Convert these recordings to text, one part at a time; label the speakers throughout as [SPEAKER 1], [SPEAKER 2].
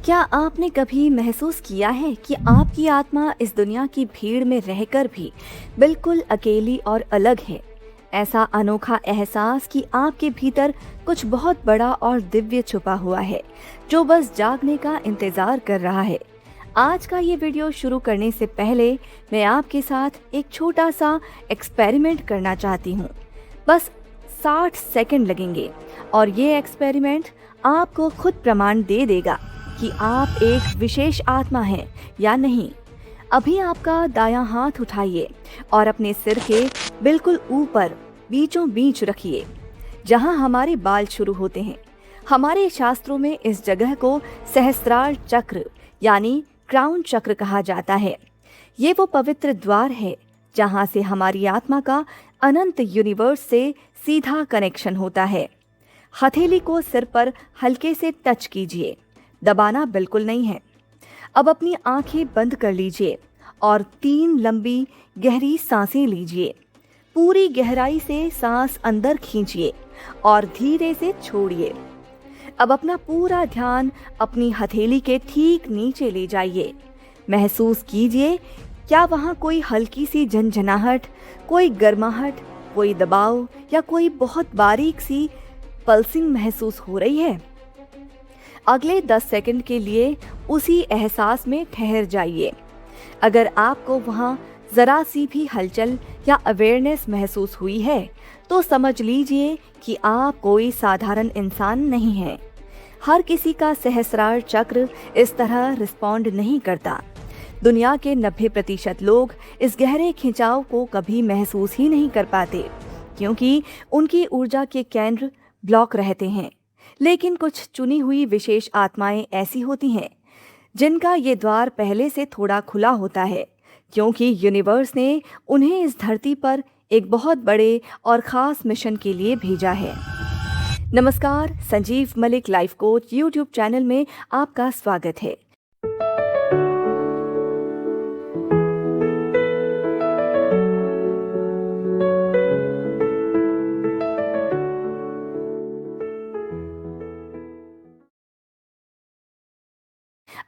[SPEAKER 1] क्या आपने कभी महसूस किया है कि आपकी आत्मा इस दुनिया की भीड़ में रहकर भी बिल्कुल अकेली और अलग है? ऐसा अनोखा एहसास कि आपके भीतर कुछ बहुत बड़ा और दिव्य छुपा हुआ है, जो बस जागने का इंतजार कर रहा है। आज का ये वीडियो शुरू करने से पहले मैं आपके साथ एक छोटा सा एक्सपेरिमेंट करना चाहती हूँ। बस 60 सेकंड लगेंगे और ये एक्सपेरिमेंट आपको खुद प्रमाण दे देगा कि आप एक विशेष आत्मा हैं या नहीं। अभी आपका दायां हाथ उठाइए और अपने सिर के बिल्कुल ऊपर बीचों बीच रखिए, जहां हमारे बाल शुरू होते हैं। हमारे शास्त्रों में इस जगह को सहस्त्रार चक्र यानी क्राउन चक्र कहा जाता है। ये वो पवित्र द्वार है जहां से हमारी आत्मा का अनंत यूनिवर्स से सीधा कनेक्शन होता है। हथेली को सिर पर हल्के से टच कीजिए, दबाना बिल्कुल नहीं है। अब अपनी आंखें बंद कर लीजिए और 3 लंबी गहरी सांसें लीजिए। पूरी गहराई से सांस अंदर खींचिए और धीरे से छोड़िए। अब अपना पूरा ध्यान अपनी हथेली के ठीक नीचे ले जाइए। महसूस कीजिए, क्या वहाँ कोई हल्की सी झंझनाहट, कोई गर्माहट, कोई दबाव या कोई बहुत बारीक सी पल्सिंग महसूस हो रही है? अगले 10 सेकंड के लिए उसी एहसास में ठहर जाइए। अगर आपको वहाँ जरा सी भी हलचल या अवेयरनेस महसूस हुई है, तो समझ लीजिए कि आप कोई साधारण इंसान नहीं हैं। हर किसी का सहस्रार चक्र इस तरह रिस्पॉन्ड नहीं करता। दुनिया के 90% लोग इस गहरे खिंचाव को कभी महसूस ही नहीं कर पाते, क्योंकि उनकी ऊर्जा के केंद्र ब्लॉक रहते हैं। लेकिन कुछ चुनी हुई विशेष आत्माएं ऐसी होती हैं जिनका ये द्वार पहले से थोड़ा खुला होता है, क्योंकि यूनिवर्स ने उन्हें इस धरती पर एक बहुत बड़े और ख़ास मिशन के लिए भेजा है। नमस्कार, Sanjeev Malik life coach YouTube channel में आपका स्वागत है।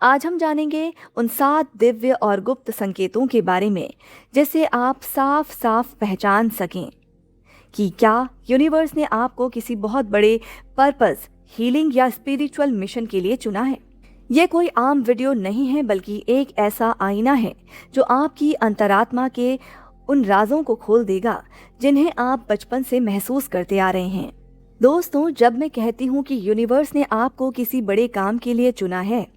[SPEAKER 1] आज हम जानेंगे उन 7 दिव्य और गुप्त संकेतों के बारे में, जिससे आप साफ साफ पहचान सकें कि क्या यूनिवर्स ने आपको किसी बहुत बड़े पर्पस, हीलिंग या स्पिरिचुअल मिशन के लिए चुना है। ये कोई आम वीडियो नहीं है, बल्कि एक ऐसा आईना है जो आपकी अंतरात्मा के उन राजों को खोल देगा जिन्हें आप बचपन से महसूस करते आ रहे हैं। दोस्तों, जब मैं कहती हूँ कि यूनिवर्स ने आपको किसी बड़े काम के लिए चुना है,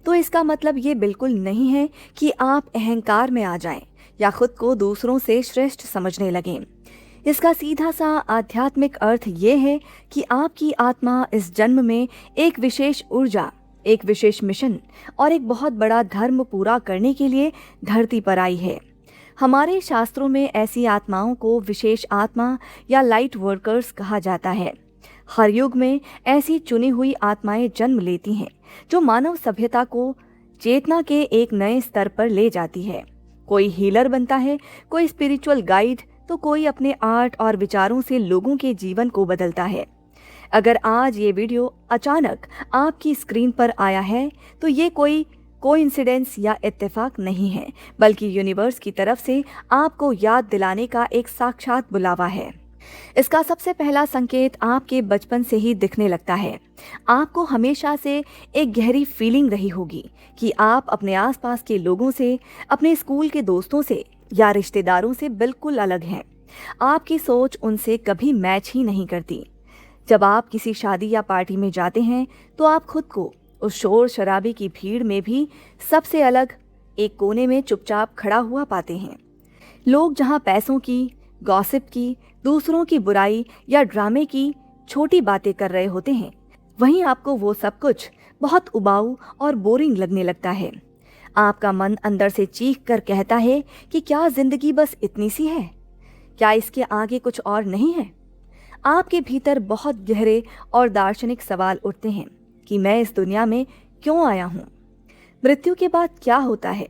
[SPEAKER 1] तो इसका मतलब ये बिल्कुल नहीं है कि आप अहंकार में आ जाएं या खुद को दूसरों से श्रेष्ठ समझने लगें। इसका सीधा सा आध्यात्मिक अर्थ ये है कि आपकी आत्मा इस जन्म में एक विशेष ऊर्जा, एक विशेष मिशन और एक बहुत बड़ा धर्म पूरा करने के लिए धरती पर आई है। हमारे शास्त्रों में ऐसी आत्माओं को विशेष आत्मा या लाइट वर्कर्स कहा जाता है। हर युग में ऐसी चुनी हुई आत्माएं जन्म लेती हैं जो मानव सभ्यता को चेतना के एक नए स्तर पर ले जाती है। कोई हीलर बनता है, कोई स्पिरिचुअल गाइड, तो कोई अपने आर्ट और विचारों से लोगों के जीवन को बदलता है। अगर आज ये वीडियो अचानक आपकी स्क्रीन पर आया है, तो ये कोई कोइंसिडेंस या इत्तेफाक नहीं है, बल्कि यूनिवर्स की तरफ से आपको याद दिलाने का एक साक्षात बुलावा है। इसका सबसे पहला संकेत आपके बचपन से ही दिखने लगता है। आपको हमेशा से एक गहरी फीलिंग रही होगी कि आप अपने आसपास के लोगों से, अपने स्कूल के दोस्तों से या रिश्तेदारों से बिल्कुल अलग हैं। आपकी सोच उनसे कभी मैच ही नहीं करती। जब आप किसी शादी या पार्टी में जाते हैं, तो आप खुद को उस शोर शराबे की भीड़ में भी सबसे अलग एक कोने में चुपचाप खड़ा हुआ पाते हैं। लोग जहाँ पैसों की, गॉसिप की, दूसरों की बुराई या ड्रामे की छोटी बातें कर रहे होते हैं, वहीं आपको वो सब कुछ बहुत उबाऊ और बोरिंग लगने लगता है। आपका मन अंदर से चीख कर कहता है कि क्या जिंदगी बस इतनी सी है? क्या इसके आगे कुछ और नहीं है? आपके भीतर बहुत गहरे और दार्शनिक सवाल उठते हैं कि मैं इस दुनिया में क्यों आया हूँ? मृत्यु के बाद क्या होता है?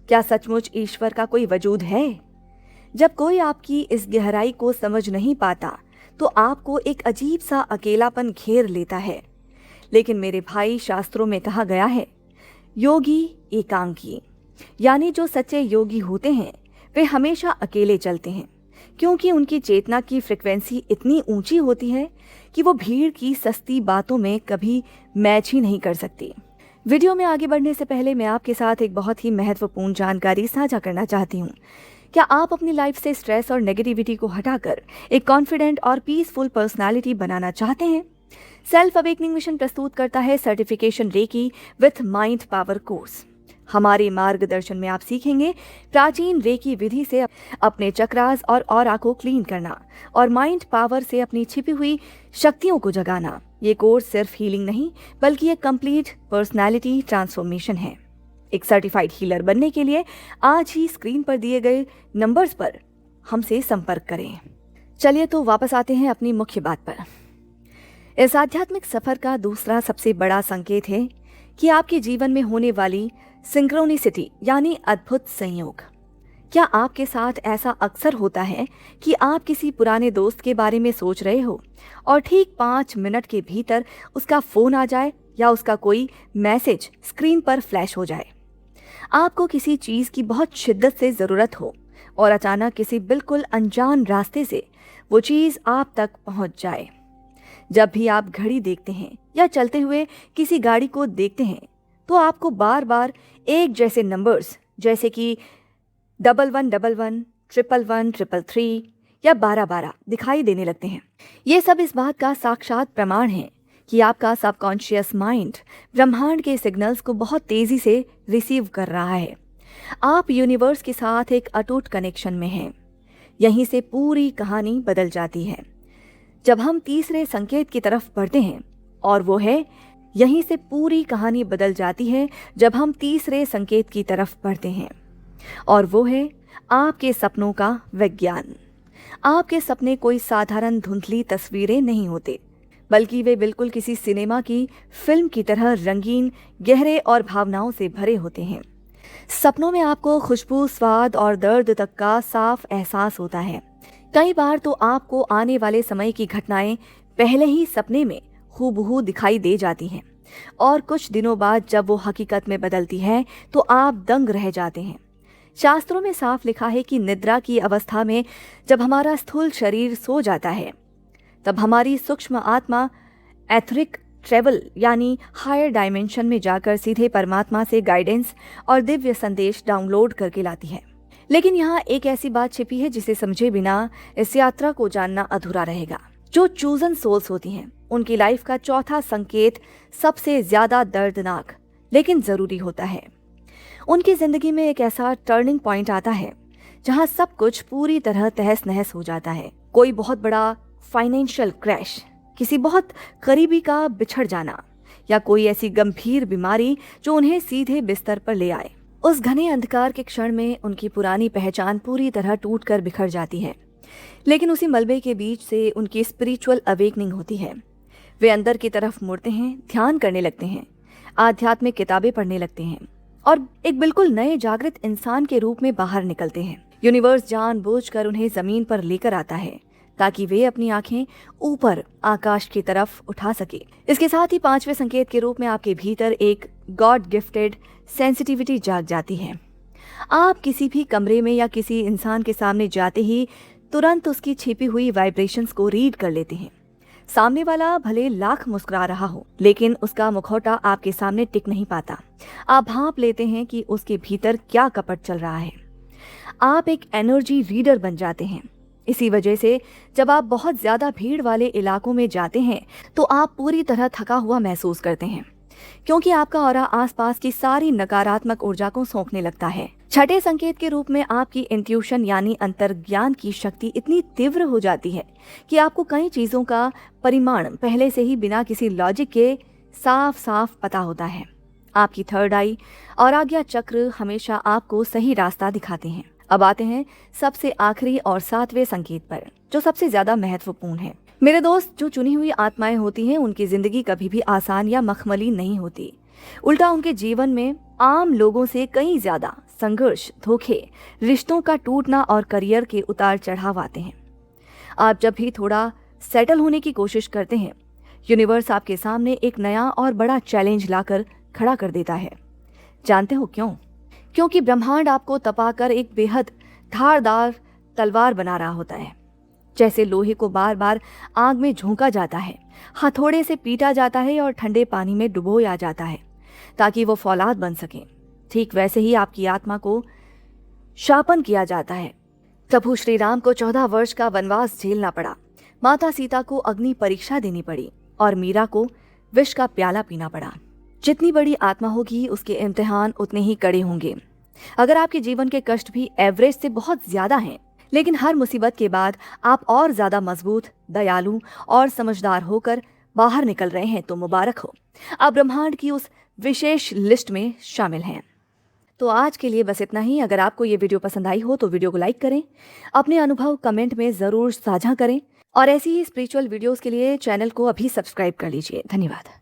[SPEAKER 1] क्या सचमुच ईश्वर का कोई वजूद है? जब कोई आपकी इस गहराई को समझ नहीं पाता, तो आपको एक अजीब सा अकेलापन घेर लेता है। लेकिन मेरे भाई, शास्त्रों में कहा गया है योगी एकांकी, यानी जो सच्चे योगी होते हैं वे हमेशा अकेले चलते हैं, क्योंकि उनकी चेतना की फ्रिक्वेंसी इतनी ऊंची होती है कि वो भीड़ की सस्ती बातों में कभी मैच ही नहीं कर सकती। वीडियो में आगे बढ़ने से पहले मैं आपके साथ एक बहुत ही महत्वपूर्ण जानकारी साझा करना चाहती हूँ। क्या आप अपनी लाइफ से स्ट्रेस और नेगेटिविटी को हटाकर एक कॉन्फिडेंट और पीसफुल पर्सनालिटी बनाना चाहते हैं? सेल्फ अवेकनिंग मिशन प्रस्तुत करता है certification reiki with mind power course. हमारे मार्गदर्शन में आप सीखेंगे प्राचीन रेकी विधि से अपने चक्रास और ऑरा को क्लीन करना और माइंड पावर से अपनी छिपी हुई शक्तियों को जगाना। ये कोर्स सिर्फ हीलिंग नहीं बल्कि एक कंप्लीट पर्सनालिटी ट्रांसफॉर्मेशन है। एक सर्टिफाइड हीलर बनने के लिए आज ही स्क्रीन पर दिए गए नंबर्स पर हमसे संपर्क करें। चलिए तो वापस आते हैं अपनी मुख्य बात पर। इस आध्यात्मिक सफर का दूसरा सबसे बड़ा संकेत है कि आपके जीवन में होने वाली सिंक्रोनिसिटी यानी अद्भुत संयोग। क्या आपके साथ ऐसा अक्सर होता है कि आप किसी पुराने दोस्त के बारे में सोच रहे हो और ठीक 5 मिनट के भीतर उसका फोन आ जाए या उसका कोई मैसेज स्क्रीन पर फ्लैश हो जाए? आपको किसी चीज की बहुत शिद्दत से जरूरत हो और अचानक किसी बिल्कुल अनजान रास्ते से वो चीज आप तक पहुंच जाए। जब भी आप घड़ी देखते हैं या चलते हुए किसी गाड़ी को देखते हैं तो आपको बार बार एक जैसे नंबर्स जैसे कि 1111, 111, 333 या 1212 दिखाई देने लगते हैं। ये सब इस बात का साक्षात प्रमाण है कि आपका सबकॉन्शियस माइंड ब्रह्मांड के सिग्नल्स को बहुत तेजी से रिसीव कर रहा है। आप यूनिवर्स के साथ एक अटूट कनेक्शन में हैं। यहीं से पूरी कहानी बदल जाती है जब हम तीसरे संकेत की तरफ बढ़ते हैं, और वो है यहीं से पूरी कहानी बदल जाती है जब हम तीसरे संकेत की तरफ बढ़ते हैं, और वो है आपके सपनों का विज्ञान। आपके सपने कोई साधारण धुंधली तस्वीरें नहीं होते, बल्कि वे बिल्कुल किसी सिनेमा की फिल्म की तरह रंगीन, गहरे और भावनाओं से भरे होते हैं। सपनों में आपको खुशबू, स्वाद और दर्द तक का साफ एहसास होता है। कई बार तो आपको आने वाले समय की घटनाएं पहले ही सपने में हूबहू दिखाई दे जाती हैं, और कुछ दिनों बाद जब वो हकीकत में बदलती है तो आप दंग रह जाते हैं। शास्त्रों में साफ लिखा है कि निद्रा की अवस्था में जब हमारा स्थूल शरीर सो जाता है तब हमारी सूक्ष्म आत्मा एथरिक ट्रेवल यानी हायर डायमेंशन में जाकर सीधे परमात्मा से गाइडेंस और दिव्य संदेश डाउनलोड करके लाती है। लेकिन यहाँ एक ऐसी बात छिपी है जिसे समझे बिना इस यात्रा को जानना अधूरा रहेगा। जो चूजन सोल्स होती हैं उनकी लाइफ का चौथा संकेत सबसे ज्यादा दर्दनाक लेकिन जरूरी होता है। उनकी जिंदगी में एक ऐसा टर्निंग पॉइंट आता है जहां सब कुछ पूरी तरह तहस नहस हो जाता है। कोई बहुत बड़ा फाइनेंशियल क्रैश, किसी बहुत करीबी का बिछड़ जाना, या कोई ऐसी गंभीर बीमारी जो उन्हें सीधे बिस्तर पर ले आए। उस घने अंधकार के क्षण में उनकी पुरानी पहचान पूरी तरह टूट कर बिखर जाती है। लेकिन उसी मलबे के बीच से उनकी स्पिरिचुअल अवेकनिंग होती है। वे अंदर की तरफ मुड़ते हैं, ध्यान करने लगते हैं, आध्यात्मिक किताबें पढ़ने लगते हैं और एक बिल्कुल नए जागृत इंसान के रूप में बाहर निकलते हैं। यूनिवर्स जानबूझकर उन्हें जमीन पर लेकर आता है ताकि वे अपनी आंखें ऊपर आकाश की तरफ उठा सके। इसके साथ ही 5वें संकेत के रूप में आपके भीतर एक गॉड गिफ्टेड सेंसिटिविटी जाग जाती है। आप किसी भी कमरे में या किसी इंसान के सामने जाते ही तुरंत उसकी छिपी हुई वाइब्रेशंस को रीड कर लेते हैं। सामने वाला भले लाख मुस्कुरा रहा हो, लेकिन उसका मुखौटा आपके सामने टिक नहीं पाता। आप भांप लेते हैं कि उसके भीतर क्या कपट चल रहा है। आप एक एनर्जी रीडर बन जाते हैं। इसी वजह से जब आप बहुत ज्यादा भीड़ वाले इलाकों में जाते हैं तो आप पूरी तरह थका हुआ महसूस करते हैं, क्योंकि आपका ऑरा आसपास की सारी नकारात्मक ऊर्जा को सोखने लगता है। छठे संकेत के रूप में आपकी इंट्यूशन यानी अंतर्ज्ञान की शक्ति इतनी तीव्र हो जाती है कि आपको कई चीजों का परिमाण पहले से ही बिना किसी लॉजिक के साफ साफ पता होता है। आपकी थर्ड आई और आज्ञा चक्र हमेशा आपको सही रास्ता दिखाते हैं। अब आते हैं सबसे आखिरी और 7वें संकेत पर, जो सबसे ज्यादा महत्वपूर्ण है। मेरे दोस्त, जो चुनी हुई आत्माएं होती हैं उनकी जिंदगी कभी भी आसान या मखमली नहीं होती। उल्टा उनके जीवन में आम लोगों से कहीं ज्यादा संघर्ष, धोखे, रिश्तों का टूटना और करियर के उतार चढ़ाव आते हैं। आप जब भी थोड़ा सेटल होने की कोशिश करते हैं, यूनिवर्स आपके सामने एक नया और बड़ा चैलेंज लाकर खड़ा कर देता है। जानते हो क्यों? क्योंकि ब्रह्मांड आपको तपाकर एक बेहद धारदार तलवार बना रहा होता है। जैसे लोहे को बार बार आग में झोंका जाता है, हथौड़े से पीटा जाता है और ठंडे पानी में डुबोया जाता है ताकि वो फौलाद बन सके, ठीक वैसे ही आपकी आत्मा को शापन किया जाता है। प्रभु श्री राम को 14 वर्ष का वनवास झेलना पड़ा, माता सीता को अग्नि परीक्षा देनी पड़ी और मीरा को विष का प्याला पीना पड़ा। जितनी बड़ी आत्मा होगी उसके इम्तिहान उतने ही कड़े होंगे। अगर आपके जीवन के कष्ट भी एवरेज से बहुत ज्यादा हैं, लेकिन हर मुसीबत के बाद आप और ज्यादा मजबूत, दयालु और समझदार होकर बाहर निकल रहे हैं तो मुबारक हो, आप ब्रह्मांड की उस विशेष लिस्ट में शामिल हैं। तो आज के लिए बस इतना ही। अगर आपको ये वीडियो पसंद आई हो तो वीडियो को लाइक करें, अपने अनुभव कमेंट में जरूर साझा करें और ऐसी ही स्पिरिचुअल वीडियोस के लिए चैनल को अभी सब्सक्राइब कर लीजिए। धन्यवाद।